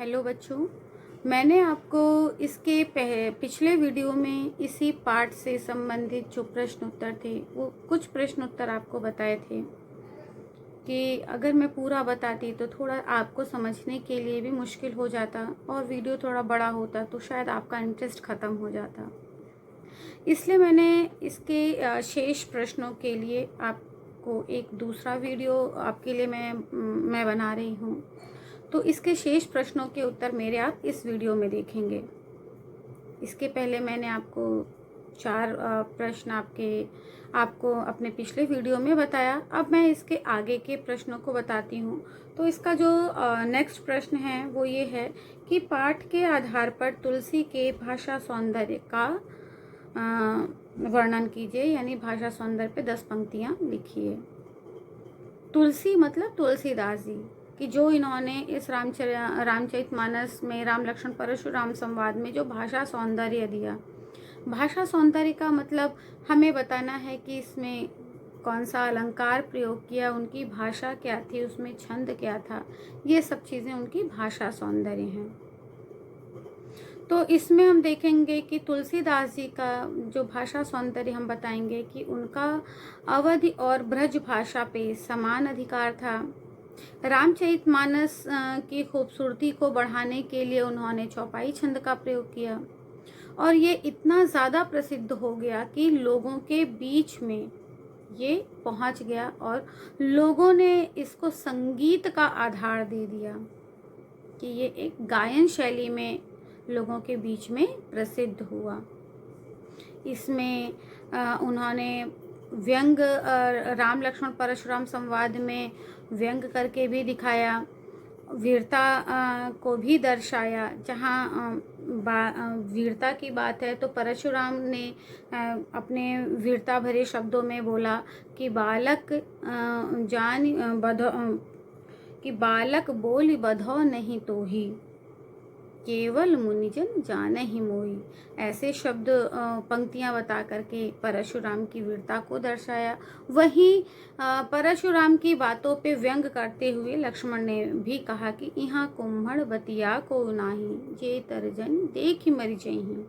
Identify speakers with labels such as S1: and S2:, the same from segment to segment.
S1: Hello बच्चों, मैंने आपको इसके पिछले वीडियो में इसी पार्ट से संबंधित जो प्रश्न उत्तर थे वो कुछ प्रश्न उत्तर आपको बताए थे कि अगर मैं पूरा बताती तो थोड़ा आपको समझने के लिए भी मुश्किल हो जाता और वीडियो थोड़ा बड़ा होता तो शायद आपका इंटरेस्ट ख़त्म हो जाता। इसलिए मैंने इसके शेष प्रश्नों के लिए आपको एक दूसरा वीडियो आपके लिए मैं बना रही हूँ। तो इसके शेष प्रश्नों के उत्तर मेरे आप इस वीडियो में देखेंगे। इसके पहले मैंने आपको 4 प्रश्न आपको अपने पिछले वीडियो में बताया। अब मैं इसके आगे के प्रश्नों को बताती हूँ। तो इसका जो नेक्स्ट प्रश्न है वो ये है कि पाठ के आधार पर तुलसी के भाषा सौंदर्य का वर्णन कीजिए, यानी भाषा सौंदर्य पे 10 पंक्तियाँ लिखिए। तुलसी मतलब तुलसीदास जी कि जो इन्होंने इस रामचरितमानस में राम लक्ष्मण परशुराम संवाद में जो भाषा सौंदर्य दिया। भाषा सौंदर्य का मतलब हमें बताना है कि इसमें कौन सा अलंकार प्रयोग किया, उनकी भाषा क्या थी, उसमें छंद क्या था, ये सब चीज़ें उनकी भाषा सौंदर्य हैं। तो इसमें हम देखेंगे कि तुलसीदास जी का जो भाषा सौंदर्य हम बताएंगे कि उनका अवधि और ब्रज भाषा पे समान अधिकार था। रामचरितमानस की खूबसूरती को बढ़ाने के लिए उन्होंने चौपाई छंद का प्रयोग किया और ये इतना ज़्यादा प्रसिद्ध हो गया कि लोगों के बीच में ये पहुंच गया और लोगों ने इसको संगीत का आधार दे दिया कि ये एक गायन शैली में लोगों के बीच में प्रसिद्ध हुआ। इसमें उन्होंने व्यंग राम लक्ष्मण परशुराम संवाद में व्यंग करके भी दिखाया, वीरता को भी दर्शाया। जहाँ वीरता की बात है तो परशुराम ने अपने वीरता भरे शब्दों में बोला कि बालक बोल बधो नहीं तो ही केवल मुनिजन जाने ही मोही। ऐसे शब्द पंक्तियां बता करके परशुराम की वीरता को दर्शाया। वहीं परशुराम की बातों पे व्यंग करते हुए लक्ष्मण ने भी कहा कि यहाँ कुम्हड़ बतिया को नाही जे तरजन देख मरि जही।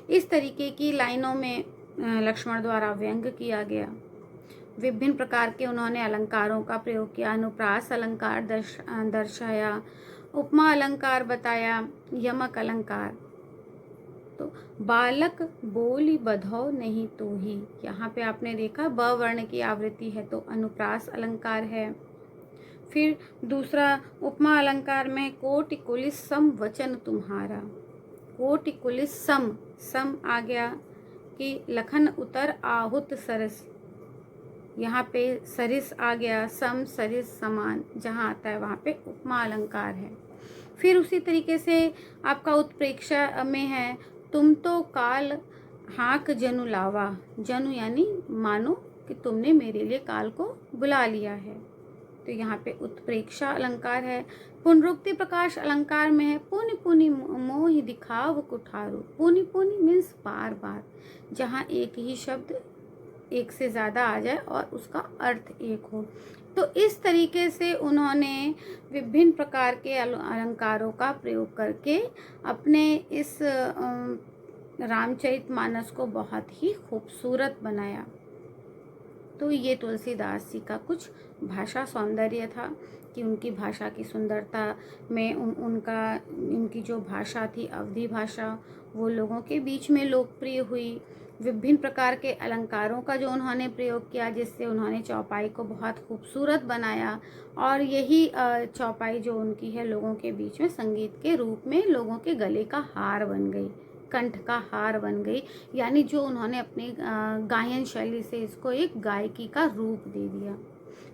S1: इस तरीके की लाइनों में लक्ष्मण द्वारा व्यंग किया गया। विभिन्न प्रकार के उन्होंने अलंकारों का प्रयोग किया। अनुप्रास अलंकार दर्शाया, उपमा अलंकार बताया, यमक अलंकार। तो बालक बोली बधौ नहीं तो ही, यहाँ पे आपने देखा ब वर्ण की आवृत्ति है तो अनुप्रास अलंकार है। फिर दूसरा उपमा अलंकार में कोटि कुलिस सम वचन तुम्हारा। कोटि कुलिस सम आ गया कि लखन उतर आहुत सरस, यहाँ पे सरिस आ गया, सम सरिस समान जहाँ आता है वहाँ पे उपमा अलंकार है। फिर उसी तरीके से आपका उत्प्रेक्षा में है तुम तो काल हाँक जनु लावा। जनु यानी मानो कि तुमने मेरे लिए काल को बुला लिया है, तो यहाँ पे उत्प्रेक्षा अलंकार है। पुनरुक्ति प्रकाश अलंकार में है पुनि पुनि मोहि दिखाव कुठारो। पुनि पुनि मीन्स बार बार, जहाँ एक ही शब्द एक से ज़्यादा आ जाए और उसका अर्थ एक हो। तो इस तरीके से उन्होंने विभिन्न प्रकार के अलंकारों का प्रयोग करके अपने इस रामचरितमानस को बहुत ही खूबसूरत बनाया। तो ये तुलसीदास जी का कुछ भाषा सौंदर्य था कि उनकी भाषा की सुंदरता में उनकी जो भाषा थी अवधी भाषा, वो लोगों के बीच में लोकप्रिय हुई। विभिन्न प्रकार के अलंकारों का जो उन्होंने प्रयोग किया जिससे उन्होंने चौपाई को बहुत खूबसूरत बनाया और यही चौपाई जो उनकी है लोगों के बीच में संगीत के रूप में लोगों के गले का हार बन गई, कंठ का हार बन गई। यानी जो उन्होंने अपनी गायन शैली से इसको एक गायकी का रूप दे दिया।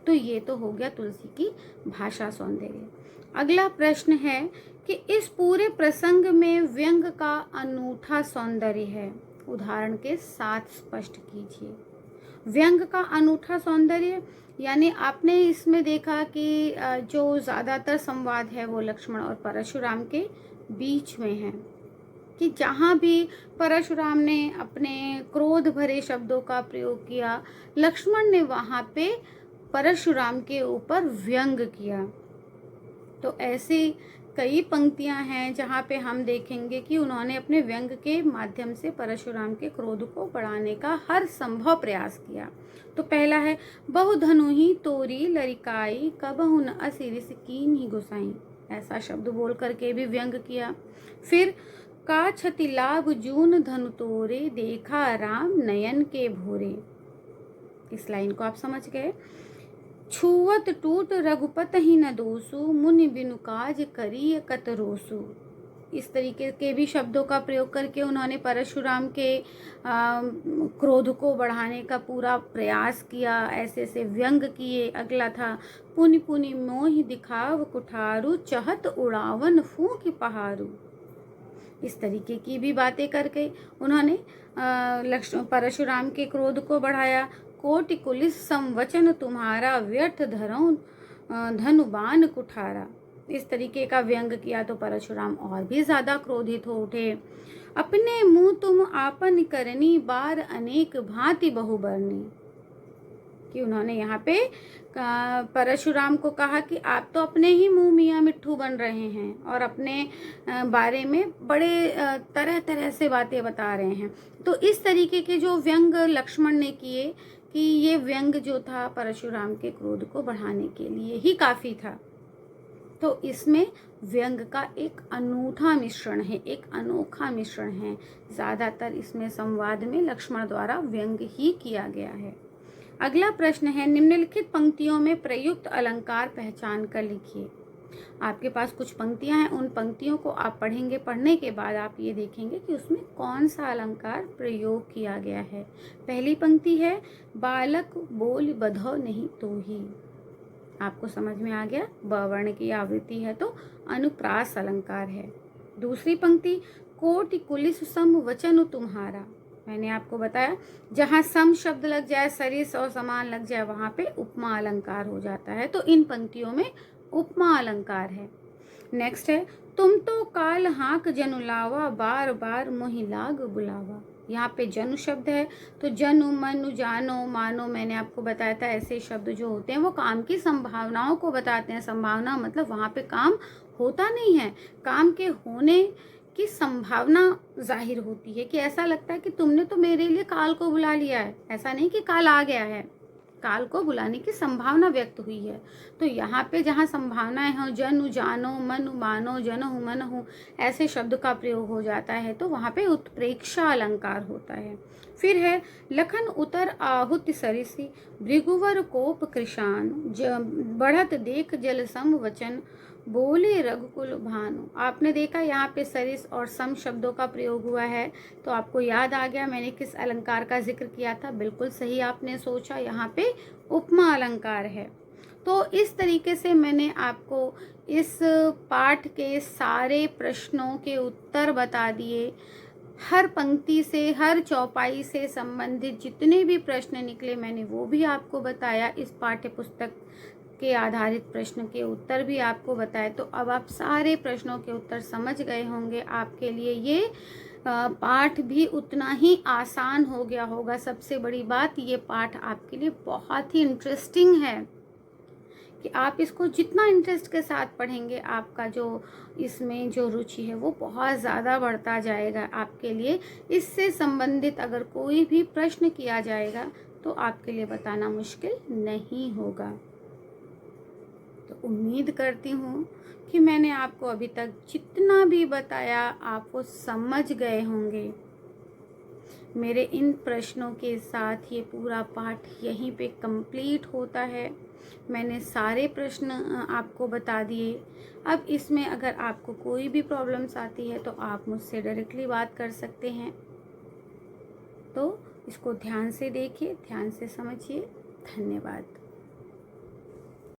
S1: तो ये तो हो गया तुलसी की भाषा सौंदर्य। अगला प्रश्न है कि इस पूरे प्रसंग में व्यंग का अनूठा सौंदर्य है, उदाहरण के साथ स्पष्ट कीजिए। व्यंग का अनूठा सौंदर्य यानी आपने इसमें देखा कि जो ज़्यादातर संवाद है वो लक्ष्मण और परशुराम के बीच में है कि जहाँ भी परशुराम ने अपने क्रोध भरे शब्दों का प्रयोग किया, लक्ष्मण ने वहाँ पे परशुराम के ऊपर व्यंग किया। तो ऐसे कई पंक्तियां हैं जहाँ पे हम देखेंगे कि उन्होंने अपने व्यंग के माध्यम से परशुराम के क्रोध को बढ़ाने का हर संभव प्रयास किया। तो पहला है, बहु धनुहि तोरी लरिकाई कबहु न असिरिस कीन्हि गोसाई। ऐसा शब्द बोल करके भी व्यंग किया। फिर का क्षति लाभ जून धनु तोरे देखा राम नयन के भोरे। इस लाइन को आप समझ गए। छुवत टूट रघुपत ही न दोसु मुनि बिनु काज करी कतरोसु। इस तरीके के भी शब्दों का प्रयोग करके उन्होंने परशुराम के क्रोध को बढ़ाने का पूरा प्रयास किया। ऐसे ऐसे व्यंग किए। अगला था, पुनि पुनि मोहि दिखाव कुठारु चहत उड़ावन फूंक पहाड़ू। इस तरीके की भी बातें करके उन्होंने परशुराम के क्रोध को बढ़ाया। कोटि कुलिस संवचन तुम्हारा व्यर्थ धरऊं धनुबान कुठारा। इस तरीके का व्यंग किया तो परशुराम और भी ज्यादा क्रोधित हो उठे। अपने मुंह तुम आपन करनी बार अनेक भांति बहुबरनी। कि उन्होंने यहाँ पे परशुराम को कहा कि आप तो अपने ही मुंह मियाँ मिट्ठू बन रहे हैं और अपने बारे में बड़े तरह तरह से बातें बता रहे हैं। तो इस तरीके के जो व्यंग लक्ष्मण ने किए कि ये व्यंग जो था परशुराम के क्रोध को बढ़ाने के लिए ही काफी था। तो इसमें व्यंग का एक अनूठा मिश्रण है, एक अनोखा मिश्रण है। ज्यादातर इसमें संवाद में लक्ष्मण द्वारा व्यंग ही किया गया है। अगला प्रश्न है, निम्नलिखित पंक्तियों में प्रयुक्त अलंकार पहचान कर लिखिए। आपके पास कुछ पंक्तियां हैं, उन पंक्तियों को आप पढ़ेंगे। पढ़ने के बाद आप ये देखेंगे कि उसमें कौन सा अलंकार प्रयोग किया गया है। पहली पंक्ति है, बालक बोल बधौ नहीं तोहि। आपको समझ में आ गया, ब वर्ण की आवृत्ति है तो अनुप्रास अलंकार है। दूसरी पंक्ति, कोटि कुलिस सम वचन तुम्हारा। मैंने आपको बताया जहाँ सम शब्द लग जाए, सरिस और समान लग जाए, वहां पे उपमा अलंकार हो जाता है। तो इन पंक्तियों में उपमा अलंकार है। नेक्स्ट है, तुम तो काल हाक जनु लावा बार बार मोहि लाग बुलावा। यहाँ पे जनु शब्द है तो जनु मनु जानो मानो, मैंने आपको बताया था ऐसे शब्द जो होते हैं वो काम की संभावनाओं को बताते हैं। संभावना मतलब वहाँ पे काम होता नहीं है, काम के होने की संभावना जाहिर होती है कि ऐसा लगता है कि तुमने तो मेरे लिए काल को बुला लिया है। ऐसा नहीं कि काल आ गया है, काल को बुलाने की संभावना व्यक्त हुई है। तो यहाँ पे जहाँ संभावनाएं हो, जनु जानो मनु मानो जनहु मनहु, ऐसे शब्द का प्रयोग हो जाता है तो वहाँ पे उत्प्रेक्षा अलंकार होता है। फिर है, लखन उतर आहुति सरिसी भृगुवर कोप कृशान बढ़त देख जल सम वचन बोले रघुकुल भानु। आपने देखा यहाँ पे सरिस और सम शब्दों का प्रयोग हुआ है तो आपको याद आ गया मैंने किस अलंकार का जिक्र किया था। बिल्कुल सही आपने सोचा, यहाँ पे उपमा अलंकार है। तो इस तरीके से मैंने आपको इस पाठ के सारे प्रश्नों के उत्तर बता दिए। हर पंक्ति से, हर चौपाई से संबंधित जितने भी प्रश्न निकले मैंने वो भी आपको बताया। इस पाठ्य पुस्तक के आधारित प्रश्न के उत्तर भी आपको बताए। तो अब आप सारे प्रश्नों के उत्तर समझ गए होंगे। आपके लिए ये पाठ भी उतना ही आसान हो गया होगा। सबसे बड़ी बात, ये पाठ आपके लिए बहुत ही इंटरेस्टिंग है कि आप इसको जितना इंटरेस्ट के साथ पढ़ेंगे, आपका जो इसमें जो रुचि है वो बहुत ज़्यादा बढ़ता जाएगा आपके लिए। इससे संबंधित अगर कोई भी प्रश्न किया जाएगा तो आपके लिए बताना मुश्किल नहीं होगा। तो उम्मीद करती हूँ कि मैंने आपको अभी तक जितना भी बताया आप वो समझ गए होंगे। मेरे इन प्रश्नों के साथ ये पूरा पाठ यहीं पे कंप्लीट होता है। मैंने सारे प्रश्न आपको बता दिए। अब इसमें अगर आपको कोई भी प्रॉब्लम्स आती है तो आप मुझसे डायरेक्टली बात कर सकते हैं। तो इसको ध्यान से देखिए, ध्यान से समझिए। धन्यवाद।